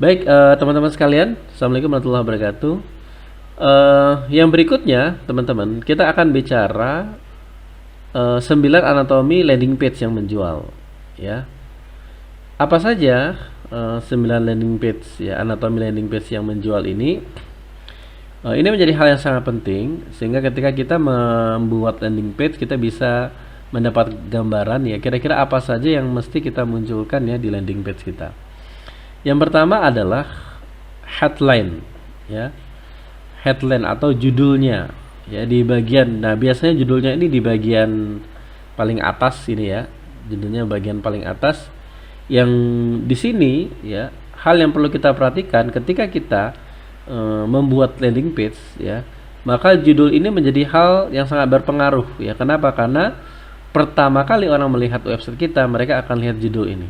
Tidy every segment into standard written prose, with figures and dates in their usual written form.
Baik, teman-teman sekalian, Assalamualaikum warahmatullahi wabarakatuh. Yang berikutnya, teman-teman, kita akan bicara 9 anatomi landing page yang menjual. Ya, apa saja 9 landing page ya, anatomi landing page yang menjual ini? Ini menjadi hal yang sangat penting sehingga ketika kita membuat landing page kita bisa mendapat gambaran ya kira-kira apa saja yang mesti kita munculkan ya di landing page kita. Yang pertama adalah headline ya. Headline atau judulnya ya di bagian. Nah, biasanya judulnya ini di bagian paling atas ini ya. Judulnya bagian paling atas yang di sini ya. Hal yang perlu kita perhatikan ketika kita membuat landing page ya, maka judul ini menjadi hal yang sangat berpengaruh ya. Kenapa? Karena pertama kali orang melihat website kita, mereka akan lihat judul ini.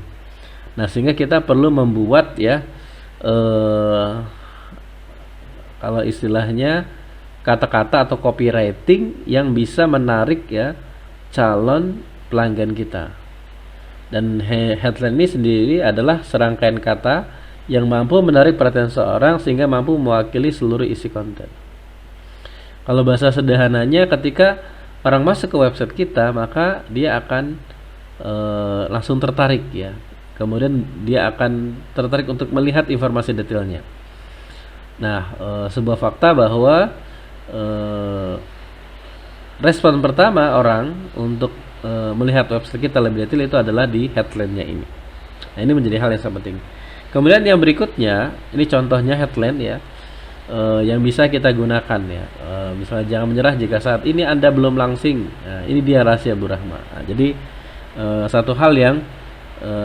Nah, sehingga kita perlu membuat ya kalau istilahnya kata-kata atau copywriting yang bisa menarik ya calon pelanggan kita. Dan headline ini sendiri adalah serangkaian kata yang mampu menarik perhatian seorang sehingga mampu mewakili seluruh isi konten. Kalau bahasa sederhananya, ketika orang masuk ke website kita, maka dia akan langsung tertarik ya. Kemudian dia akan tertarik untuk melihat informasi detailnya. Nah, sebuah fakta bahwa respon pertama orang untuk melihat website kita lebih detail itu adalah di headline-nya ini. Nah, ini menjadi hal yang sangat penting. Kemudian yang berikutnya, ini contohnya headline ya, yang bisa kita gunakan ya. Misalnya jangan menyerah jika saat ini Anda belum langsing. Nah, ini dia rahasia Bu Rahma. Nah, jadi satu hal yang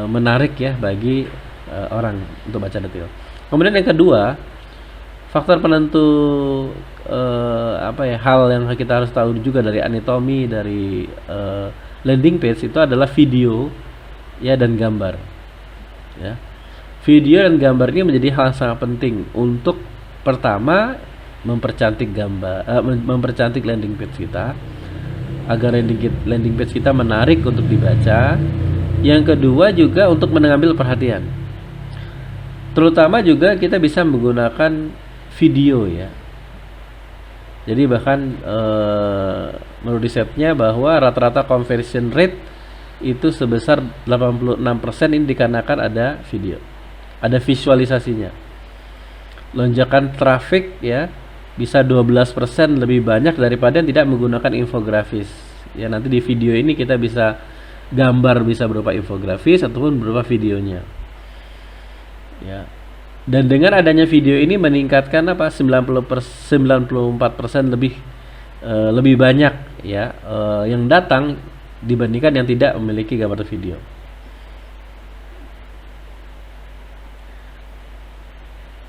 menarik ya bagi orang untuk baca detail. Kemudian yang kedua, faktor penentu hal yang kita harus tahu juga dari anatomi dari landing page itu adalah video ya dan gambar. Ya. Video dan gambar ini menjadi hal yang sangat penting untuk pertama mempercantik mempercantik landing page kita agar landing page kita menarik untuk dibaca. Yang kedua juga untuk mengambil perhatian. Terutama juga kita bisa menggunakan video ya. Jadi bahkan menurut risetnya bahwa rata-rata conversion rate itu sebesar 86% ini dikarenakan ada video. Ada visualisasinya. Lonjakan traffic ya bisa 12% lebih banyak daripada yang tidak menggunakan infografis. Ya, nanti di video ini kita bisa gambar bisa berupa infografis ataupun berupa videonya. Ya. Dan dengan adanya video ini meningkatkan 94% lebih banyak ya yang datang dibandingkan yang tidak memiliki gambar video.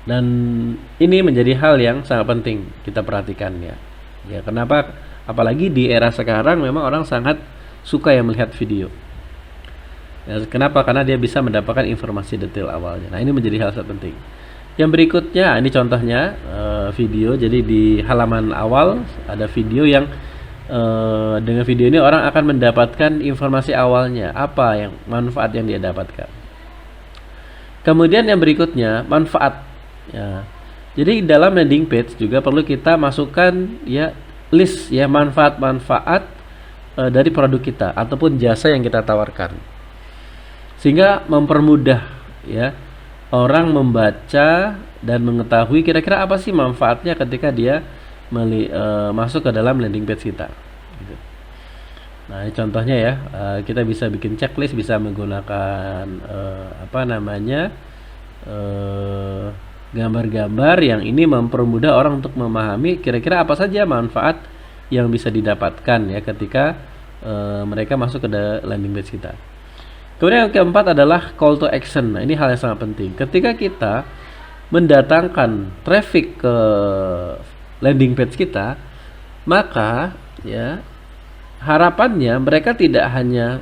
Dan ini menjadi hal yang sangat penting kita perhatikan ya. Ya, kenapa? Apalagi di era sekarang memang orang sangat suka yang melihat video. Ya, kenapa? Karena dia bisa mendapatkan informasi detail awalnya. Nah, ini menjadi hal sangat penting. Yang berikutnya, ini contohnya video. Jadi di halaman awal ada video yang dengan video ini orang akan mendapatkan informasi awalnya, apa yang manfaat yang dia dapatkan. Kemudian yang berikutnya manfaat. Ya. Jadi dalam landing page juga perlu kita masukkan ya list ya manfaat-manfaat dari produk kita ataupun jasa yang kita tawarkan. Sehingga mempermudah ya orang membaca dan mengetahui kira-kira apa sih manfaatnya ketika dia masuk ke dalam landing page kita. Gitu. Nah, ini contohnya ya, kita bisa bikin checklist, bisa menggunakan gambar-gambar yang ini mempermudah orang untuk memahami kira-kira apa saja manfaat yang bisa didapatkan ya ketika mereka masuk ke landing page kita. Kemudian yang keempat adalah call to action. Nah, ini hal yang sangat penting. Ketika kita mendatangkan traffic ke landing page kita, maka ya harapannya mereka tidak hanya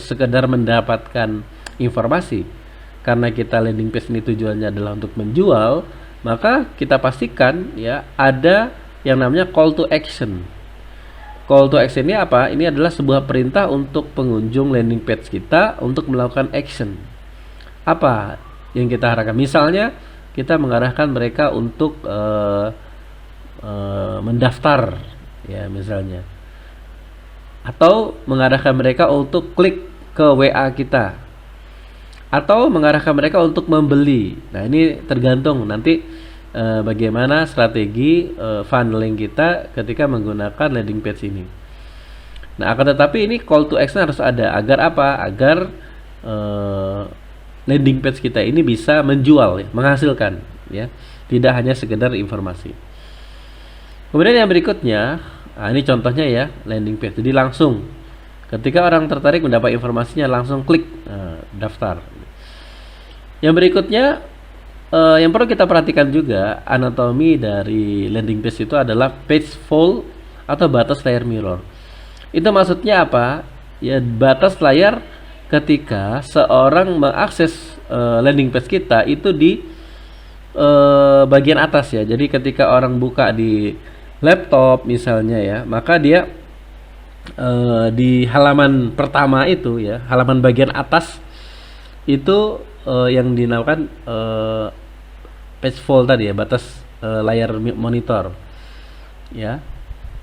sekedar mendapatkan informasi. Karena kita landing page ini tujuannya adalah untuk menjual, maka kita pastikan ya ada yang namanya call to action. Call to action ini apa? Ini adalah sebuah perintah untuk pengunjung landing page kita untuk melakukan action. Apa? yang kita harapkan. Misalnya kita mengarahkan mereka untuk mendaftar, ya misalnya, atau mengarahkan mereka untuk klik ke WA kita, atau mengarahkan mereka untuk membeli. Nah, ini tergantung nanti bagaimana strategi funneling kita ketika menggunakan landing page ini. Nah, akan tetapi ini call to action harus ada. Agar apa? Agar landing page kita ini bisa menjual, ya, menghasilkan, ya, tidak hanya sekedar informasi. Kemudian yang berikutnya, nah ini contohnya ya, landing page. Jadi langsung ketika orang tertarik mendapat informasinya langsung klik daftar. Yang berikutnya, yang perlu kita perhatikan juga anatomi dari landing page itu adalah page fall atau batas layar mirror. Itu maksudnya apa? Ya, batas layar ketika seorang mengakses landing page kita itu di bagian atas, ya. Jadi ketika orang buka di laptop misalnya, ya, maka dia di halaman pertama itu, ya, halaman bagian atas itu yang dinamakan page fall tadi, ya, batas layar monitor, ya.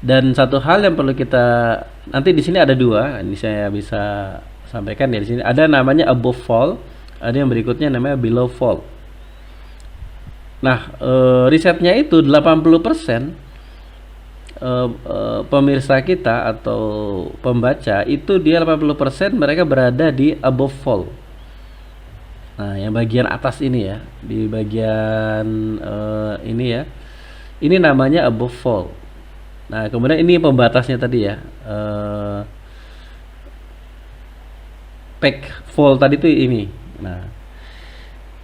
Dan satu hal yang perlu kita, nanti di sini ada dua, ini saya bisa sampaikan ya, di sini ada namanya above fall, ada yang berikutnya namanya below fall. Nah, risetnya itu 80% pemirsa kita atau pembaca itu dia 80% mereka berada di above fall. Nah, yang bagian atas ini, ya, di bagian ini, ya, ini namanya above fall. Nah, kemudian ini pembatasnya tadi, ya, back fall tadi itu ini.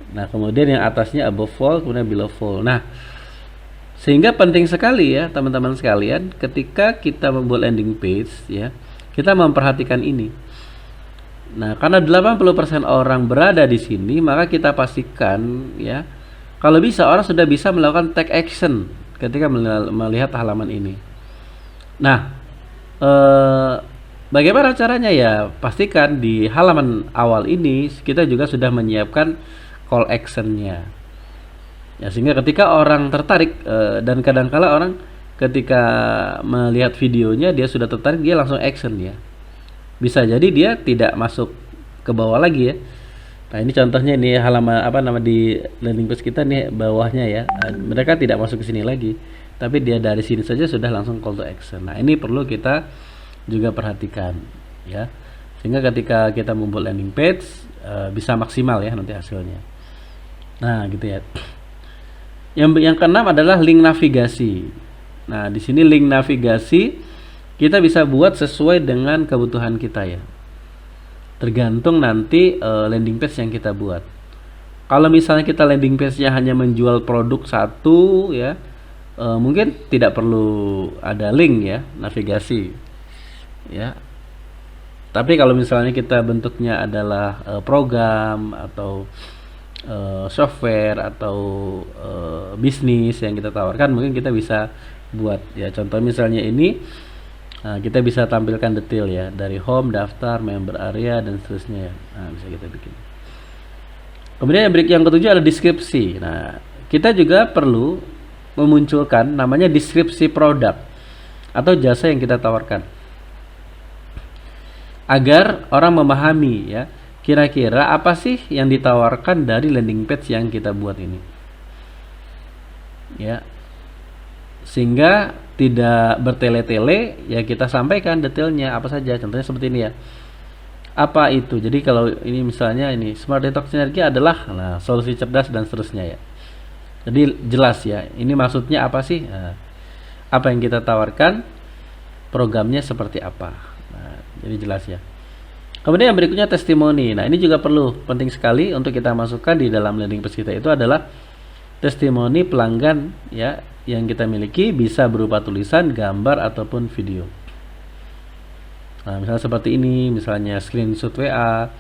Nah, kemudian yang atasnya above fall, kemudian below fall. Nah, sehingga penting sekali, ya, teman-teman sekalian, ketika kita membuat landing page, ya, kita memperhatikan ini. Nah, karena 80% orang berada di sini, maka kita pastikan, ya, kalau bisa orang sudah bisa melakukan take action ketika melihat halaman ini. Nah, bagaimana caranya? Ya, pastikan di halaman awal ini kita juga sudah menyiapkan call action-nya. Ya, sehingga ketika orang tertarik, dan kadangkala orang ketika melihat videonya dia sudah tertarik, dia langsung action, ya. Bisa jadi dia tidak masuk ke bawah lagi, ya. Nah, ini contohnya, ini halaman di landing page kita nih bawahnya, ya. Mereka tidak masuk ke sini lagi, tapi dia dari sini saja sudah langsung call to action. Nah, ini perlu kita juga perhatikan, ya. Sehingga ketika kita membuat landing page bisa maksimal, ya, nanti hasilnya. Nah, gitu, ya. Yang keenam adalah link navigasi. Nah, di sini link navigasi kita bisa buat sesuai dengan kebutuhan kita, ya. Tergantung nanti landing page yang kita buat. Kalau misalnya kita landing page-nya hanya menjual produk satu, ya, mungkin tidak perlu ada link, ya, navigasi, ya. Tapi kalau misalnya kita bentuknya adalah program atau software atau bisnis yang kita tawarkan, mungkin kita bisa buat, ya, contoh misalnya ini, kita bisa tampilkan detail, ya, dari home, daftar, member area, dan seterusnya, ya. Nah, bisa kita bikin. Kemudian yang ketujuh ada deskripsi. Nah, kita juga perlu memunculkan namanya deskripsi produk atau jasa yang kita tawarkan, agar orang memahami, ya, kira-kira apa sih yang ditawarkan dari landing page yang kita buat ini, ya. Sehingga tidak bertele-tele, ya, kita sampaikan detailnya apa saja. Contohnya seperti ini, ya. Apa itu? Jadi kalau ini misalnya ini Smart Detox Energi adalah solusi cerdas dan seterusnya, ya. Jadi jelas, ya, ini maksudnya apa sih? Apa yang kita tawarkan, programnya seperti apa. Nah, jadi jelas, ya. Kemudian yang berikutnya testimoni. Nah, ini juga penting sekali untuk kita masukkan di dalam landing page kita. Itu adalah testimoni pelanggan, ya, yang kita miliki, bisa berupa tulisan, gambar, ataupun video. Nah, misalnya seperti ini, misalnya screenshot WA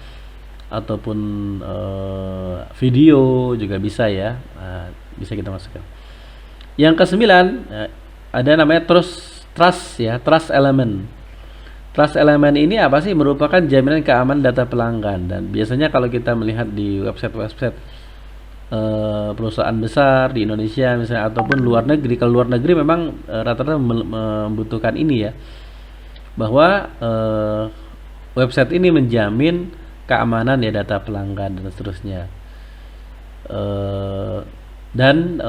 ataupun video juga bisa, ya. Nah, bisa kita masukkan. Yang kesembilan, ada namanya trust, ya, trust element. Trust element ini apa sih? Merupakan jaminan keamanan data pelanggan. Dan biasanya kalau kita melihat di website perusahaan besar di Indonesia misalnya ataupun luar negeri. Kalau luar negeri memang rata-rata membutuhkan ini ya, bahwa website ini menjamin keamanan ya data pelanggan dan seterusnya. Eh, dan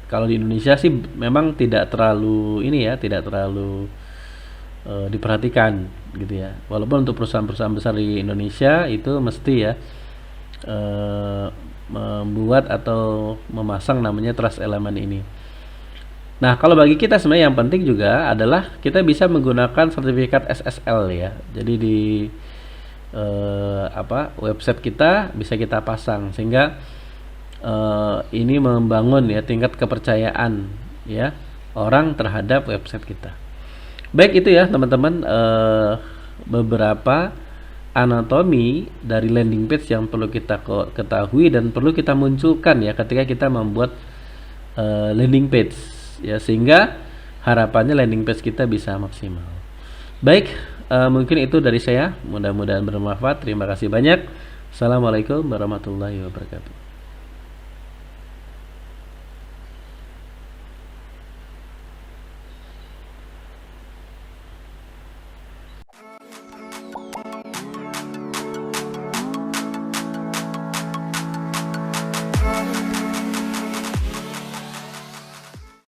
kalau di Indonesia sih memang tidak terlalu ini ya, tidak terlalu diperhatikan gitu ya. Walaupun untuk perusahaan-perusahaan besar di Indonesia itu mesti ya eh, membuat atau memasang namanya trust element ini. Nah, kalau bagi kita sebenarnya yang penting juga adalah kita bisa menggunakan sertifikat SSL ya. Jadi di website kita bisa kita pasang sehingga ini membangun ya tingkat kepercayaan ya orang terhadap website kita. Baik itu ya teman-teman, beberapa anatomi dari landing page yang perlu kita ketahui dan perlu kita munculkan ya ketika kita membuat landing page ya, sehingga harapannya landing page kita bisa maksimal. Baik, mungkin itu dari saya, mudah-mudahan bermanfaat. Terima kasih banyak. Assalamualaikum warahmatullahi wabarakatuh.